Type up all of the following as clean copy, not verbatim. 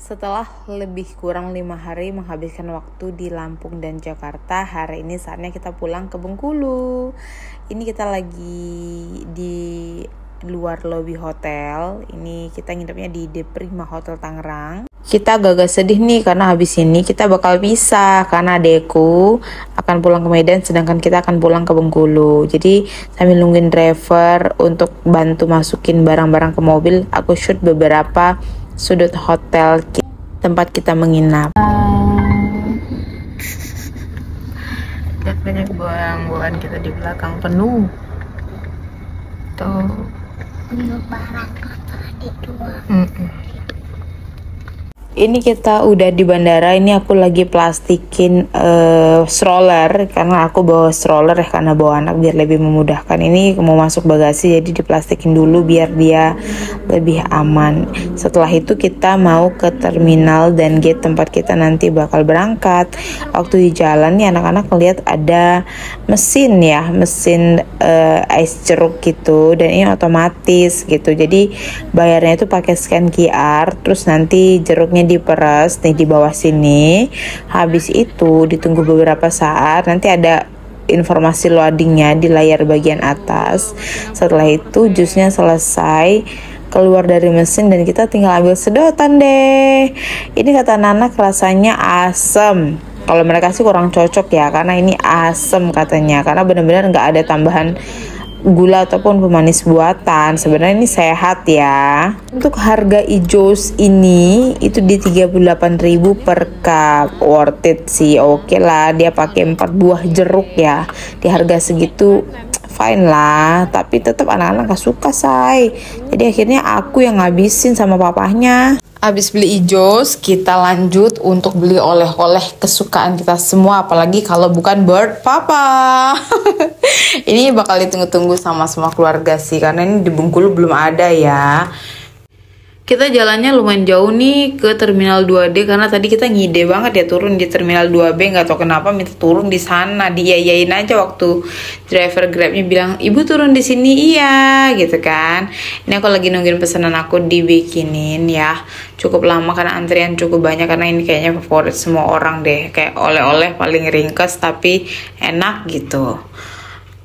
Setelah lebih kurang 5 hari menghabiskan waktu di Lampung dan Jakarta, hari ini saatnya kita pulang ke Bengkulu. Ini kita lagi di luar lobi hotel. Ini kita nginepnya di The Prima Hotel Tangerang. Kita agak sedih nih karena habis ini kita bakal pisah karena adekku akan pulang ke Medan sedangkan kita akan pulang ke Bengkulu. Jadi sambil nungguin driver untuk bantu masukin barang-barang ke mobil, aku shoot beberapa sudut hotel tempat kita menginap. Lihat banyak buang-buangan kita di belakang penuh. Tuh. Ini kita udah di bandara. Ini aku lagi plastikin stroller karena aku bawa stroller ya, karena bawa anak biar lebih memudahkan. Ini mau masuk bagasi jadi diplastikin dulu biar dia lebih aman. Setelah itu kita mau ke terminal dan gate tempat kita nanti bakal berangkat. Waktu di jalan nih anak-anak lihat ada mesin es jeruk gitu, dan ini otomatis gitu. Jadi bayarnya itu pakai scan QR, terus nanti jeruknya diperes nih di bawah sini. Habis itu ditunggu beberapa saat, nanti ada informasi loadingnya di layar bagian atas. Setelah itu jusnya selesai keluar dari mesin dan kita tinggal ambil sedotan deh. Ini kata Nana rasanya asem. Kalau mereka sih kurang cocok ya, karena ini asem katanya, karena benar-benar nggak ada tambahan gula ataupun pemanis buatan. Sebenarnya ini sehat ya. Untuk harga ijos ini itu di 38.000 per cup. Worth it sih. Oke lah, dia pakai 4 buah jeruk ya. Di harga segitu fine lah, tapi tetap anak-anak gak suka say. Jadi akhirnya aku yang ngabisin sama papahnya. Habis beli ijos, kita lanjut untuk beli oleh-oleh kesukaan kita semua, apalagi kalau bukan bird papa. Ini bakal ditunggu-tunggu sama semua keluarga sih, karena ini di Bengkulu belum ada ya. Kita jalannya lumayan jauh nih ke Terminal 2D karena tadi kita ngide banget ya turun di Terminal 2B, nggak tahu kenapa minta turun di sana. Diiyain aja waktu driver Grabnya bilang, "Ibu turun di sini." Iya, gitu kan. Ini aku lagi nungguin pesanan aku dibikinin ya. Cukup lama karena antrian cukup banyak, karena ini kayaknya favorit semua orang deh. Kayak oleh-oleh paling ringkes tapi enak gitu.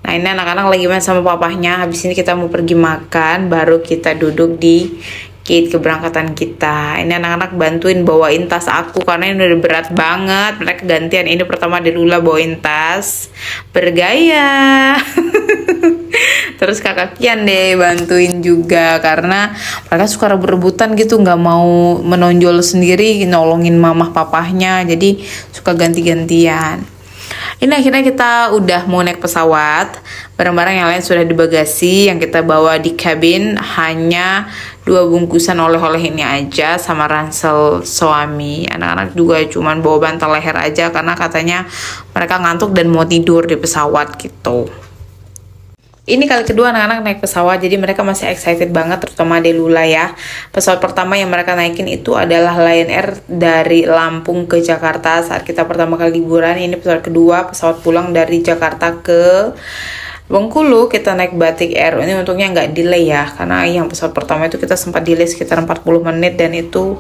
Nah, ini anak-anak lagi main sama papahnya. Habis ini kita mau pergi makan, baru kita duduk di gate keberangkatan kita. Ini anak-anak bantuin bawain tas aku karena ini udah berat banget. Mereka gantian. Ini pertama di Lula bawain tas, bergaya. Terus kakak Kian deh bantuin juga karena mereka suka rebut-rebutan gitu, nggak mau menonjol sendiri nolongin mamah papahnya. Jadi suka ganti-gantian. Ini akhirnya kita udah mau naik pesawat. Barang-barang yang lain sudah di bagasi. Yang kita bawa di kabin hanya 2 bungkusan oleh-oleh ini aja sama ransel suami. Anak-anak juga cuman bawa bantal leher aja karena katanya mereka ngantuk dan mau tidur di pesawat gitu. Ini kali kedua anak-anak naik pesawat, jadi mereka masih excited banget, terutama di Lula ya. Pesawat pertama yang mereka naikin itu adalah Lion Air dari Lampung ke Jakarta saat kita pertama kali liburan. Ini pesawat kedua, pesawat pulang dari Jakarta ke Bengkulu kita naik Batik Air. Ini untungnya nggak delay ya, karena yang pesawat pertama itu kita sempat delay sekitar 40 menit dan itu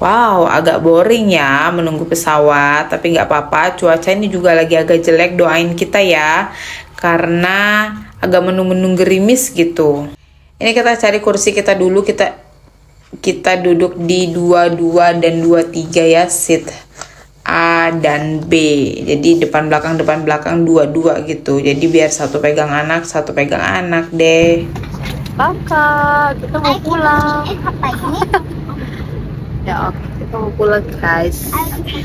wow, agak boring ya menunggu pesawat. Tapi nggak apa-apa, cuaca ini juga lagi agak jelek, doain kita ya, karena agak mendung-mendung gerimis gitu. Ini kita cari kursi kita dulu, kita duduk di 22 dan 23 ya, seat A dan B. Jadi depan belakang 22 gitu. Jadi biar satu pegang anak deh. Kakak, kita mau pulang. Ya oke, kita mau pulang guys.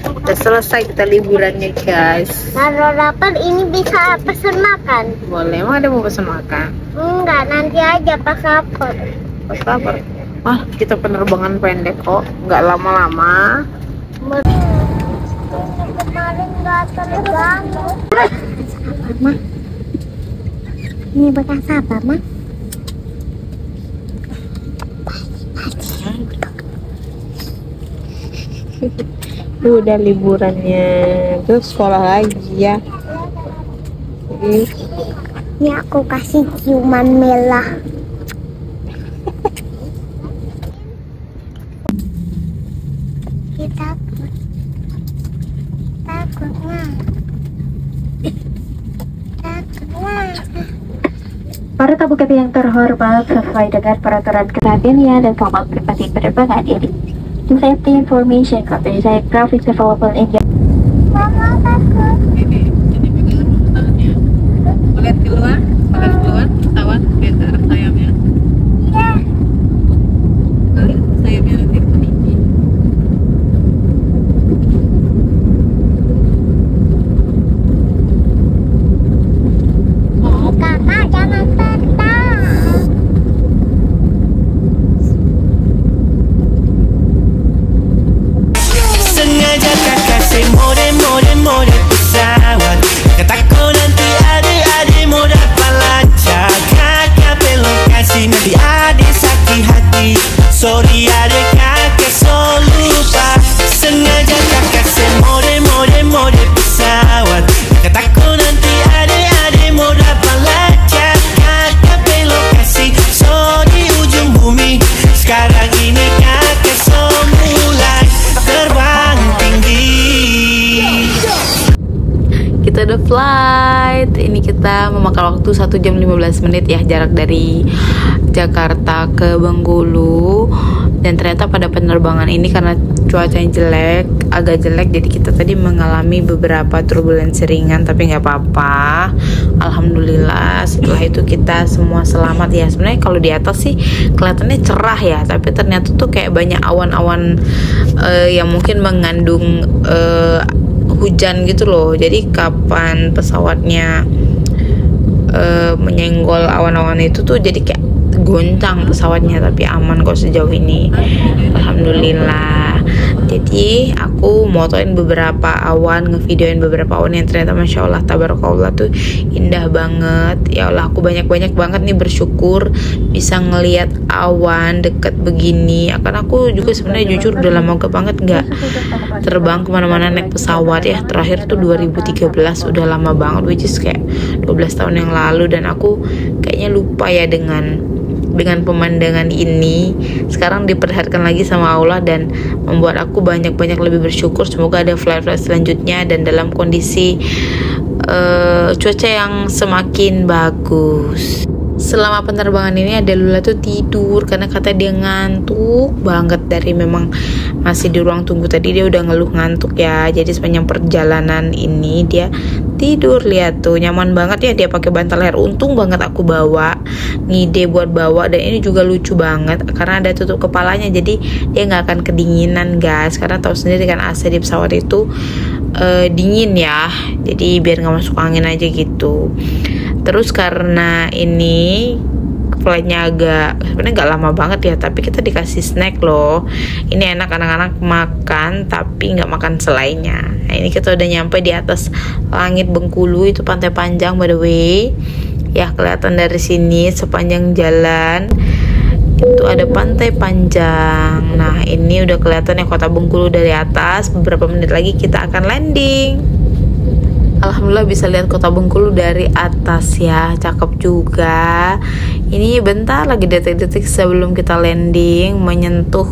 Udah selesai kita liburannya guys. Kalau lapar ini bisa pesen makan? Boleh, emang ada mau pesen makan? Enggak, nanti aja pas lapar. Pas lapar? Wah, kita penerbangan pendek kok, nggak lama-lama. Kemarin nggak terbang. Ma, Ini bekas apa, Ma? udah liburannya, terus sekolah lagi ya. Ini aku kasih ciuman merah. lagi takut. Takutnya. Para tamu kami yang terhormat, sesuai dengan peraturan kesehatannya dan keamanan privasi penerbangan ini, the safety information coverage diagram is available in your... Mama takut. Ini pegangan melihat keluar pesawat lihat arah sayapnya. Iya. Sayapnya nanti tinggi. Kakak jangan terbang. Sengaja tak kasih mode pesawat. Kataku nanti adik-adik mau dapat lancar. Kakak belum kasih nanti adik sakit hati. Sorry adik kakak so lupa. Sengaja tak kasih mode pesawat. Kataku nanti adik-adik mau dapat lancar. Kakak belum kasih so di ujung bumi. Sekarang ini kakak so mulai terbang tinggi. Kita udah flight. Ini kita memakan waktu 1 jam 15 menit ya, jarak dari Jakarta ke Bengkulu. Dan ternyata pada penerbangan ini karena cuacanya agak jelek, jadi kita tadi mengalami beberapa turbulensi ringan, tapi nggak apa-apa. Alhamdulillah setelah itu kita semua selamat ya. Sebenarnya kalau di atas sih kelihatannya cerah ya, tapi ternyata tuh kayak banyak awan-awan yang mungkin mengandung hujan gitu loh. Jadi kapan pesawatnya menyenggol awan-awan itu tuh jadi kayak goncang pesawatnya, tapi aman kok sejauh ini, alhamdulillah. Jadi aku motoin beberapa awan, ngevideoin beberapa awan yang ternyata masya Allah tabarakallah tuh indah banget. Ya Allah, aku banyak banget nih bersyukur bisa ngelihat awan deket begini. Karena aku juga sebenarnya jujur udah lama banget nggak terbang kemana-mana naik pesawat ya. Terakhir tuh 2013, udah lama banget, which is kayak 12 tahun yang lalu. Dan aku kayaknya lupa ya dengan pemandangan ini. Sekarang diperlihatkan lagi sama Allah dan membuat aku banyak lebih bersyukur. Semoga ada flight selanjutnya dan dalam kondisi cuaca yang semakin bagus. Selama penerbangan ini ada Lula tuh tidur karena kata dia ngantuk banget dari memang masih di ruang tunggu tadi, dia udah ngeluh ngantuk ya. Jadi sepanjang perjalanan ini dia tidur, lihat tuh nyaman banget ya, dia pakai bantal leher. Untung banget aku bawa ngide buat bawa, dan ini juga lucu banget karena ada tutup kepalanya, jadi dia nggak akan kedinginan guys. Karena tahu sendiri kan AC di pesawat itu dingin ya, jadi biar nggak masuk angin aja gitu. Terus karena ini flightnya sebenarnya nggak lama banget ya, tapi kita dikasih snack loh. Ini enak, anak-anak makan tapi nggak makan selainya. Nah, ini kita udah nyampe di atas langit Bengkulu, itu Pantai Panjang by the way ya, kelihatan dari sini sepanjang jalan itu ada Pantai Panjang. Nah ini udah kelihatan ya kota Bengkulu dari atas. Beberapa menit lagi kita akan landing. Alhamdulillah bisa lihat kota Bengkulu dari atas ya, cakep juga. Ini bentar lagi, detik-detik sebelum kita landing menyentuh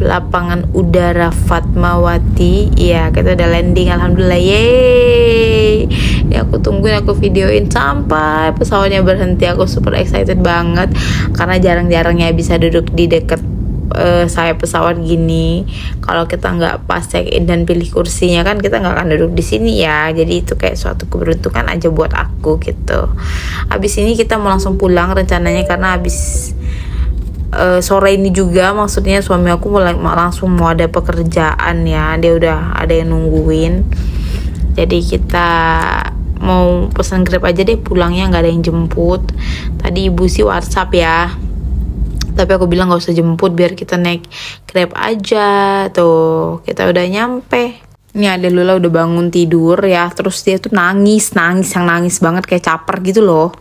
lapangan udara Fatmawati. Iya, kita udah landing, alhamdulillah. Yeay. Ini aku tungguin, aku videoin sampai pesawatnya berhenti. Aku super excited banget karena jarang-jarangnya bisa duduk di dekat sayap pesawat gini. Kalau kita nggak pas check in dan pilih kursinya kan kita nggak akan duduk di sini ya. Jadi itu kayak suatu keberuntungan aja buat aku gitu. Habis ini kita mau langsung pulang rencananya, karena habis sore ini juga, maksudnya suami aku langsung mau ada pekerjaan ya, dia udah ada yang nungguin. Jadi kita mau pesan Grab aja deh, pulangnya nggak ada yang jemput. Tadi ibu sih WhatsApp ya, tapi aku bilang nggak usah jemput, biar kita naik Grab aja. Tuh kita udah nyampe. Ini ada Lula udah bangun tidur ya, terus dia tuh nangis yang nangis banget kayak caper gitu loh.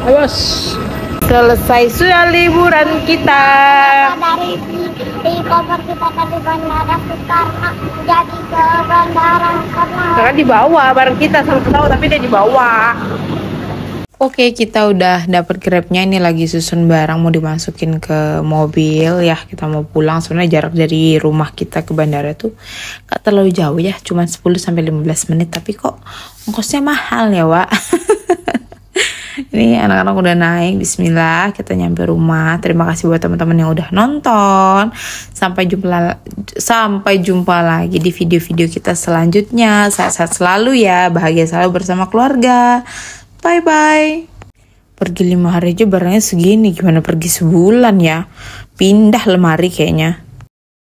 Awas. Selesai sudah liburan kita. Dari koper kita dari Bandara Soekarno jadi ke Bandara Soekarno. Karena dibawa bareng kita sama pesawat, tapi dia dibawa. Oke, kita udah dapet Grabnya. Ini lagi susun barang mau dimasukin ke mobil ya. Kita mau pulang. Sebenarnya jarak dari rumah kita ke bandara tuh gak terlalu jauh ya, cuma 10-15 menit. Tapi kok ongkosnya mahal ya, Wak. Ini anak-anak udah naik. Bismillah, kita nyampe rumah. Terima kasih buat teman-teman yang udah nonton. Sampai jumpa lagi di video-video kita selanjutnya. Sehat-sehat selalu ya, bahagia selalu bersama keluarga. Bye-bye. Pergi 5 hari aja barangnya segini. Gimana pergi sebulan ya? Pindah lemari kayaknya.